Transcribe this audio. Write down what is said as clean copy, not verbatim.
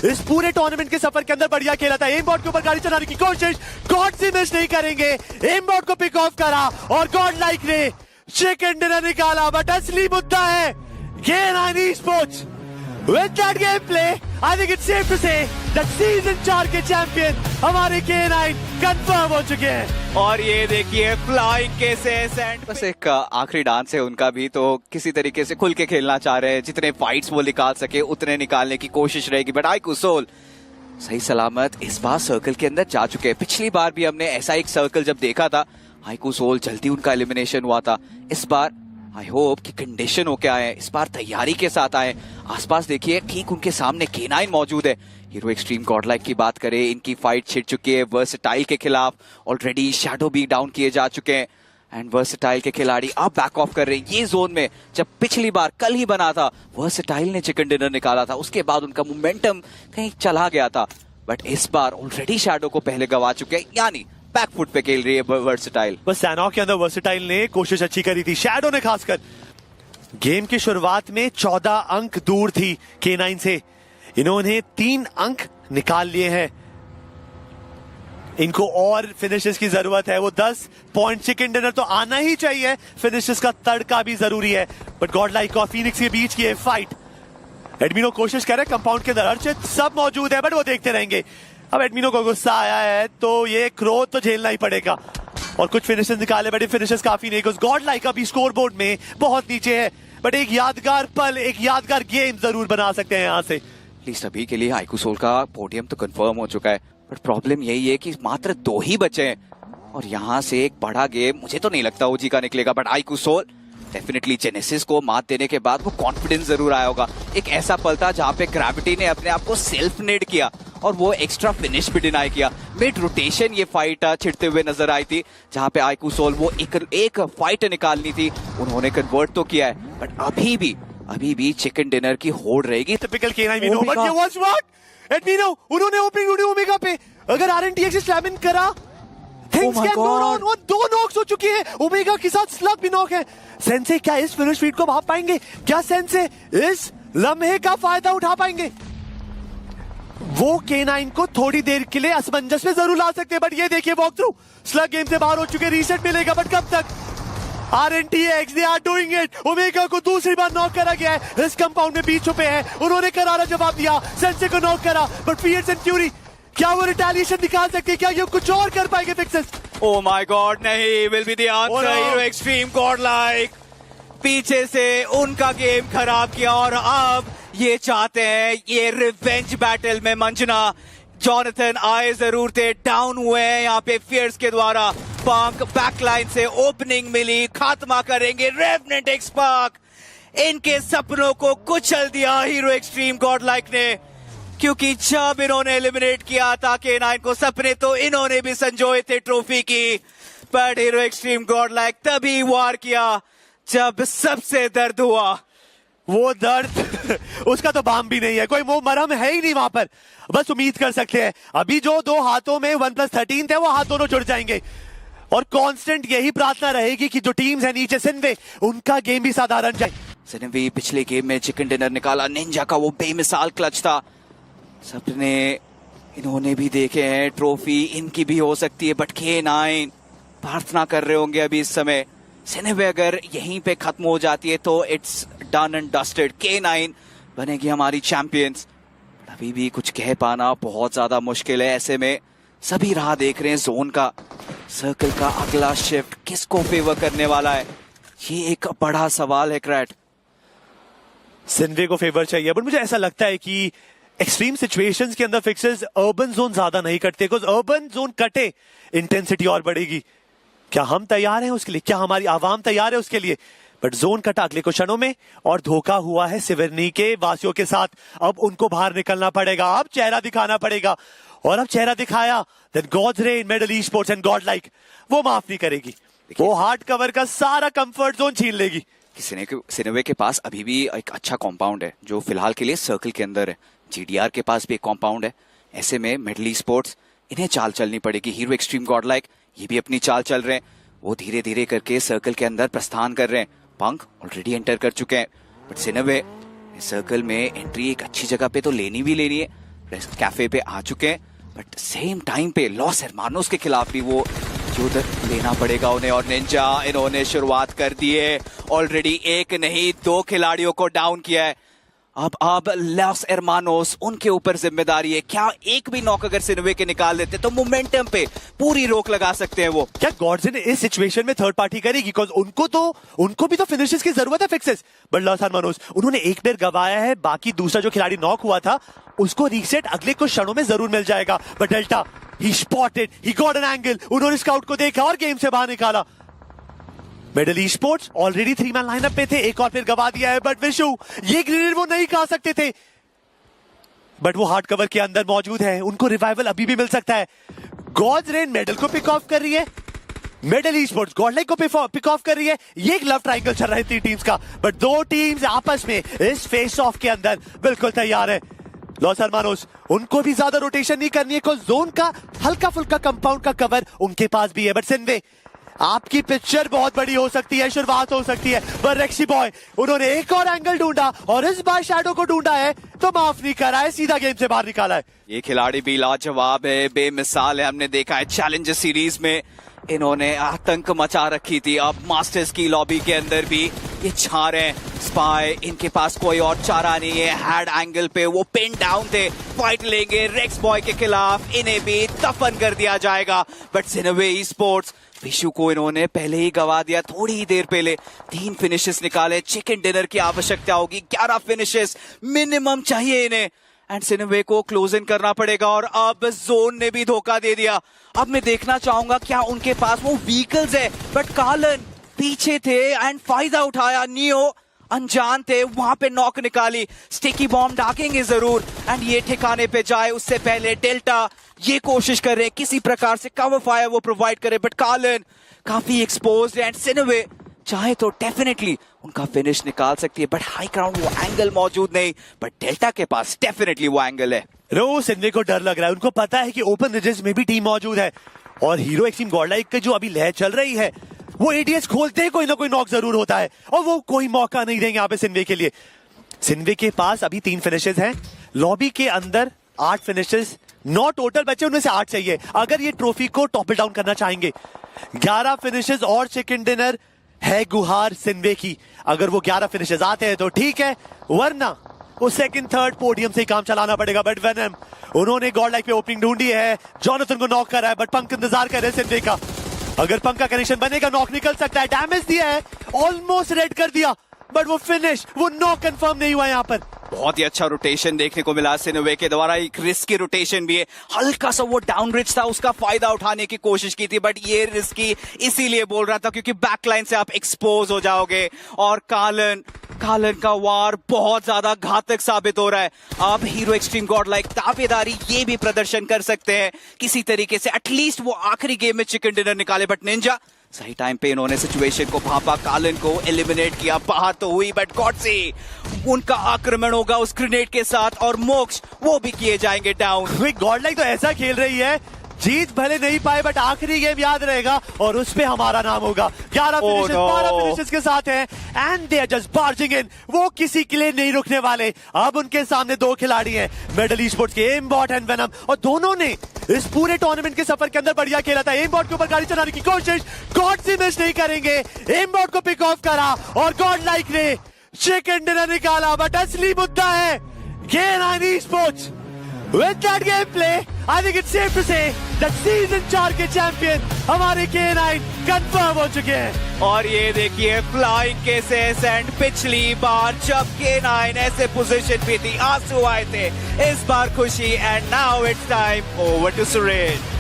इस पूरे टूर्नामेंट के सफर के अंदर बढ़िया खेला था। एमबॉट के ऊपर गाड़ी चलाने की कोशिश, गॉड से मिस नहीं करेंगे। एमबॉट को पिक ऑफ करा और गॉड लाइक ने चिकन डिनर निकाला। बट असली मुद्दा है K9 Esports with that gameplay, I think it's safe to say that season 4 के चैंपियन हमारे K9 कंफर्म हो चुके हैं। और ये देखिए फ्लाइंग केसेस एंड बस एक आखिरी डांस है उनका भी, तो किसी तरीके से खुल के खेलना चाह रहे हैं। जितने फाइट्स वो निकाल सके उतने निकालने की कोशिश रहेगी। बट iQSOL सही सलामत इस बार सर्कल के अंदर जा चुके हैं। पिछली बार भी हमने ऐसा एक सर्कल जब देखा था, iQSOL जल्दी उनका एलिमिनेशन हुआ था। इस बार आई होप कि कंडीशन होके आए, इस बार तैयारी के साथ आए। आसपास देखिए ठीक उनके सामने K9 मौजूद है। हीरो एक्सट्रीम गॉडलाइक की बात करें, इनकी फाइट छिड़ चुकी है वर्सेटाइल के खिलाफ। ऑलरेडी शैडो भी डाउन किए जा चुके हैं एंड वर्सेटाइल के खिलाड़ी अब बैक ऑफ कर रहे हैं। ये जोन में जब पिछली बार कल ही बना था, वर्सेटाइल ने चिकन डिनर निकाला था, उसके बाद उनका मोमेंटम कहीं चला गया था। बट इस बार ऑलरेडी शैडो को पहले गवा चुके हैं, यानी बैकफुट पे खेल रही है वर्सेटाइल। बस सैनॉक के अंदर वर्सेटाइल ने कोशिश अच्छी करी थी, शैडो ने खासकर। गेम की शुरुआत में 14 अंक दूर थी K9 से, इन्होंने 3 अंक निकाल लिए हैं। इनको और फिनिशेस की जरूरत है। वो 10 पॉइंट चिकन डिनर तो आना ही चाहिए, फिनिशेस का तड़का भी जरूरी है। बट गॉडलाइक और फीनिक्स के बीच की है फाइट। एडमिनो कोशिश कर रहे हैं, कंपाउंड के अंदर अर्चित सब मौजूद है, बट वो देखते रहेंगे। अब एडमिनो को गुस्सा आया है तो ये क्रोध तो झेलना ही पड़ेगा। और कुछ फिनिशेस निकाले, बट फिनिशेस काफी नहीं। गॉडलाइक अभी स्कोर बोर्ड में बहुत नीचे है, बट एक यादगार पल, एक यादगार गेम जरूर बना सकते हैं यहाँ से। एटलीस्ट अभी के लिए iQSOL का पोडियम तो कंफर्म हो चुका है। बट प्रॉब्लम यही है कि मात्र 2 ही बचे हैं और यहाँ से एक बड़ा गेम मुझे तो नहीं लगता ओजी का निकलेगा। बट iQSOL डेफिनेटली जेनेसिस को मात देने के बाद वो कॉन्फिडेंस जरूर आया होगा। एक ऐसा पल था जहाँ पे ग्रेविटी ने अपने आप को सेल्फ नेड किया और वो एक्स्ट्रा फिनिश भी डिनाई किया। मिड रोटेशन ये फाइट छिड़ते हुए नजर आई थी, जहाँ पे iQSOL वो एक फाइट निकालनी थी, उन्होंने कन्वर्ट तो किया है। बट अभी भी चिकन डिनर की होड़ रहेगी। टिपिकल K9 Mino, but ये was what? Edmino, उन्होंने ओपनिंग ढूंढी ओमेगा पे। अगर RNTX से स्लैम इन करा, things can go wrong। वो 2 नॉक्स हो चुकी है, ओमेगा के साथ स्लग भी नॉक है। सेंसे क्या इस फिनिश फीड को भाप पाएंगे? क्या सेंसे इस लम्हे का फायदा उठा पाएंगे? वो K9 को थोड़ी देर के लिए असमंजस में जरूर ला सकते हैं, बट ये देखिए वॉक थ्रू स्लग गेम से बाहर हो चुके, रीसेट मिलेगा, बट कब तक? RNTX they are doing it। Omega को दूसरी बार नॉक करा गया है, इस कंपाउंड में बीच छुपे हैं, उन्होंने करारा जवाब दिया, सेंसे को नॉक करा। बट फियर्स एंड फ्यूरी क्या वो रिटेलिएशन दिखा सकते हैं? क्या ये कुछ और कर पाएंगे फिक्सेस? Oh my God, नहीं, will be the answer। Hero extreme Godlike पीछे से उनका गेम खराब किया और अब ये चाहते हैं ये रिवेंज बैटल में मंजना। जॉनथन आए जरूर थे, डाउन हुए हैं यहाँ पे फियर्स के द्वारा। पंक बैकलाइन से ओपनिंग मिली, खात्मा करेंगे रेवनेंट एक्सपार्क। इनके सपनों को कुचल दिया हीरो एक्सट्रीम गॉडलाइक ने, क्योंकि जब इन्होंने एलिमिनेट किया था K9 को, सपने तो इन्होंने भी संजोए थे ट्रॉफी की। बट हीरो एक्सट्रीम गॉडलाइक तभी वार किया जब सबसे दर्द हुआ। वो दर्द उसका तो बाम भी नहीं है, कोई वो मरहम है ही नहीं वहां पर। बस उम्मीद कर सकते हैं अभी जो 2 हाथों में 1+13 थे वो हाथ दोनों जुड़ जाएंगे। और कांस्टेंट यही प्रार्थना रहेगी कि जो टीम्स है नीचे सिन्वे, उनका गेम भी साधारण जाए। सिन्वे पिछले गेम में चिकन डिनर निकाला, निंजा का वो बेमिसाल क्लच था। सपने इन्होंने भी देखे हैं, ट्रॉफी इनकी भी हो सकती है। बट K9 प्रार्थना कर रहे होंगे अभी इस समय। सिन्वे अगर यहीं पे खत्म हो जाती है तो it's done and dusted. K9 बनेगी हमारी चैंपियंस। अभी भी कुछ कह पाना बहुत ज्यादा मुश्किल है। ऐसे में सभी राह देख रहे हैं जोन का, सर्कल का अगला शिफ्ट किसको फेवर करने वाला है, ये एक बड़ा सवाल है। क्रैट सिन्वे को फेवर चाहिए, बट मुझे ऐसा लगता है कि एक्सट्रीम सिचुएशंस के अंदर फिक्सेस अर्बन जोन ज्यादा नहीं कटते, बिकॉज अर्बन जोन कटे इंटेंसिटी और बढ़ेगी। क्या हम तैयार हैं उसके लिए? क्या हमारी आवाम तैयार है उसके लिए? बट जोन कटा अगले कुछ क्षणों में और धोखा हुआ है सिवरनी के वासियों के साथ। अब उनको बाहर निकलना पड़ेगा, अब चेहरा दिखाना पड़ेगा। और अब चेहरा दिखाया, then gods reign medal esports and godlike वो माफ नहीं करेगी। वो हार्ड कवर का सारा कंफर्ट जोन छीन लेगी। सिन्वे के पास अभी भी एक अच्छा कॉम्पाउंड है जो फिलहाल के लिए सर्कल के अंदर है। GDR के पास भी एक कॉम्पाउंड है। ऐसे में मेडल ई-स्पोर्ट्स इन्हें चाल चलनी पड़ेगी। हीरो एक्सट्रीम गॉडलाइक ये भी अपनी चाल चल रहे हैं, वो धीरे धीरे करके सर्कल के अंदर प्रस्थान कर रहे हैं। पंक ऑलरेडी एंटर कर चुके हैं, बट सिन्वे सर्कल में एंट्री एक अच्छी जगह पे तो लेनी भी लेनी है। कैफे पे आ चुके हैं, बट सेम टाइम पे लॉस हरमानोस के खिलाफ भी वो युद्ध लेना पड़ेगा उन्हें। और निंजा इन्होंने शुरुआत कर दी है, ऑलरेडी एक नहीं 2 खिलाड़ियों को डाउन किया है। अब लॉस हरमानोस उनके ऊपर जिम्मेदारी है, क्या एक भी नॉक अगर सिनवे के निकाल देते तो मोमेंटम पे पूरी रोक लगा सकते हैं वो। क्या गॉडजिन इस सिचुएशन में थर्ड पार्टी करेगी? बिकॉज उनको भी तो फिनिशेस की जरूरत है, फिक्सेस। बट लॉस हरमानोस उन्होंने एक प्लेयर गवाया है, बाकी दूसरा जो खिलाड़ी नॉक हुआ था उसको रीसेट अगले कुछ क्षणों में जरूर मिल जाएगा। But delta he spotted, he got an angle, उन्होंने स्काउट को देखा और गेम से बाहर निकाला। Middle e sports already 3-man lineup पे थे, एक और फिर गवा दिया है। बट विशु ये ग्रेनेड वो नहीं खा सकते थे, बट वो हार्ड कवर के अंदर मौजूद है, उनको रिवाइवल अभी भी मिल सकता है। गॉड्स रेन मेडल को पिक ऑफ कर रही है, मिडल ई स्पोर्ट्स गॉडलाइक को पिक ऑफ कर रही है। ये एक लव ट्रायंगल चल रहा है 3 टीम्स का, बट 2 टीम्स आपस में इस फेस ऑफ के अंदर बिल्कुल तैयार है। लॉस हरमानोस उनको भी ज्यादा रोटेशन नहीं करनी है, बिकॉज़ जोन का हल्का फुल्का कंपाउंड का कवर उनके पास भी है। बट सिन्वे आपकी पिक्चर बहुत बड़ी हो सकती है, शुरुआत हो सकती है। पर रेक्सी बॉय उन्होंने एक और एंगल ढूंढा और इस बार शैडो को ढूंढा है तो माफ नहीं करा है, सीधा गेम से बाहर निकाला है। ये खिलाड़ी भी लाजवाब है, बेमिसाल है, हमने देखा है चैलेंजर सीरीज में इन्होंने आतंक मचा रखी थी। अब मास्टर्स की लॉबी के अंदर भी ये छा रहे हैं। स्पाई इनके पास कोई और चारा नहीं है, हैड एंगल पे वो पिन डाउन थे, फाइट लेंगे रेक्स बॉय के खिलाफ, इन्हें भी दफन कर दिया जाएगा। बट सिनवे ई स्पोर्ट्स विशु को इन्होंने पहले ही गवा दिया, थोड़ी ही देर पहले 3 फिनिशेस निकाले। चिकन डिनर की आवश्यकता होगी, 11 फिनिशेस मिनिमम चाहिए इन्हें, एंड सिनवे को क्लोज इन करना पड़ेगा। और अब जोन ने भी धोखा दे दिया। अब मैं देखना चाहूंगा क्या उनके पास वो व्हीकल्स है, बट कार्लन पीछे थे एंड फायदा उठाया। नियो अनजान थे, वहां पे नॉक निकाली, स्टिकी बॉम्ब डाकेंगे जरूर एंड ये ठिकाने पे जाए उससे पहले डेल्टा ये कोशिश कर रहे हैं किसी प्रकार से कवर फायर वो प्रोवाइड करे। बट कार्लन काफी एक्सपोज्ड एंड सिनवे चाहे तो डेफिनेटली उनका फिनिश निकाल सकती है, बट हाई ग्राउंड वो एंगल मौजूद नहीं। बट डेल्टा के पास डेफिनेटली वो एंगल है। रो सिन्वे को डर लग रहा है, उनको पता है कि ओपन रिजेस में भी टीम मौजूद है और हीरो एक्सट्रीम गॉडलाइक की जो अभी लहर चल रही है वो एडीएस खोलते ही कोई ना कोई नॉक जरूर होता है और वो कोई मौका नहीं देंगे यहाँ पे सिन्वे के लिए। सिन्वे के पास अभी 3 फिनिशेस हैं, लॉबी के अंदर 8 फिनिशेस 9 टोटल बचे, उनमें से 8 चाहिए अगर ये ट्रॉफी को टॉपल डाउन करना चाहेंगे। 11 फिनिशेस और चिकन डिनर है गुहार सिन्वे की, अगर वो 11 फिनिशेस आते हैं तो ठीक है, वरना वो सेकंड थर्ड पोडियम से ही काम चलाना पड़ेगा। बट वेनम उन्होंने गॉडलाइक पे ओपनिंग ढूंढी है, जॉनथन को नॉक कर रहा है, बट पंक इंतजार कर रहे हैं सिन्वे का, अगर पंक का कनेक्शन बनेगा नॉक निकल सकता है। डैमेज दिया है, ऑलमोस्ट रेड कर दिया, बट वो फिनिश वो नॉक कंफर्म नहीं हुआ यहाँ पर। बहुत ही अच्छा रोटेशन देखने को मिला सिनवे के द्वारा, एक रिस्की रोटेशन भी है, हल्का सा वो डाउन रिच था उसका फायदा उठाने की कोशिश की थी, बट ये रिस्की इसीलिए बोल रहा था क्योंकि बैकलाइन से आप एक्सपोज हो जाओगे। और कार्लन का वार बहुत ज्यादा घातक साबित हो रहा है। अब हीरो एक्सट्रीम गॉडलाइक दावेदारी ये भी प्रदर्शन कर सकते हैं किसी तरीके से, एटलीस्ट वो आखिरी गेम में चिकन डिनर निकाले। बट निंजा सही टाइम पे इन्होंने सिचुएशन को भापा, कार्लन को एलिमिनेट किया, बाहर तो हुई बट गॉडसी उनका आक्रमण होगा उस ग्रेनेड के साथ और मोक्ष वो भी किए जाएंगे डाउन। गॉडलाइक तो ऐसा खेल रही है, जीत भले नहीं पाए बट आखिरी गेम याद रहेगा और उस पे हमारा नाम होगा। 11 फिनिशेस 12 फिनिशेस के साथ हैं एंड दे आर जस्ट बार्जिंग इन, वो किसी के लिए नहीं रुकने वाले। अब उनके सामने 2 खिलाड़ी हैं, मिडल ई स्पोर्ट्स के एमबॉट एंड वेनम, और दोनों ने इस पूरे टूर्नामेंट के सफर के अंदर बढ़िया खेला था। एमबॉट के ऊपर गाड़ी चलाने की कोशिश, गॉड से मिस नहीं करेंगे, एमबॉट को पिक ऑफ करा और गॉडलाइक ने चिकन डिनर निकाला। बट असली मुद्दा है K9 Esports with that gameplay, I think it's safe to say that season 4 के चैंपियन हमारे K9 कंफर्म हो चुके हैं। और ये देखिए फ्लाइंग केसेस एंड पिछली बार जब K9 ऐसे पोजीशन पे थी आंसू आए थे, इस बार खुशी and now it's time over to Suresh.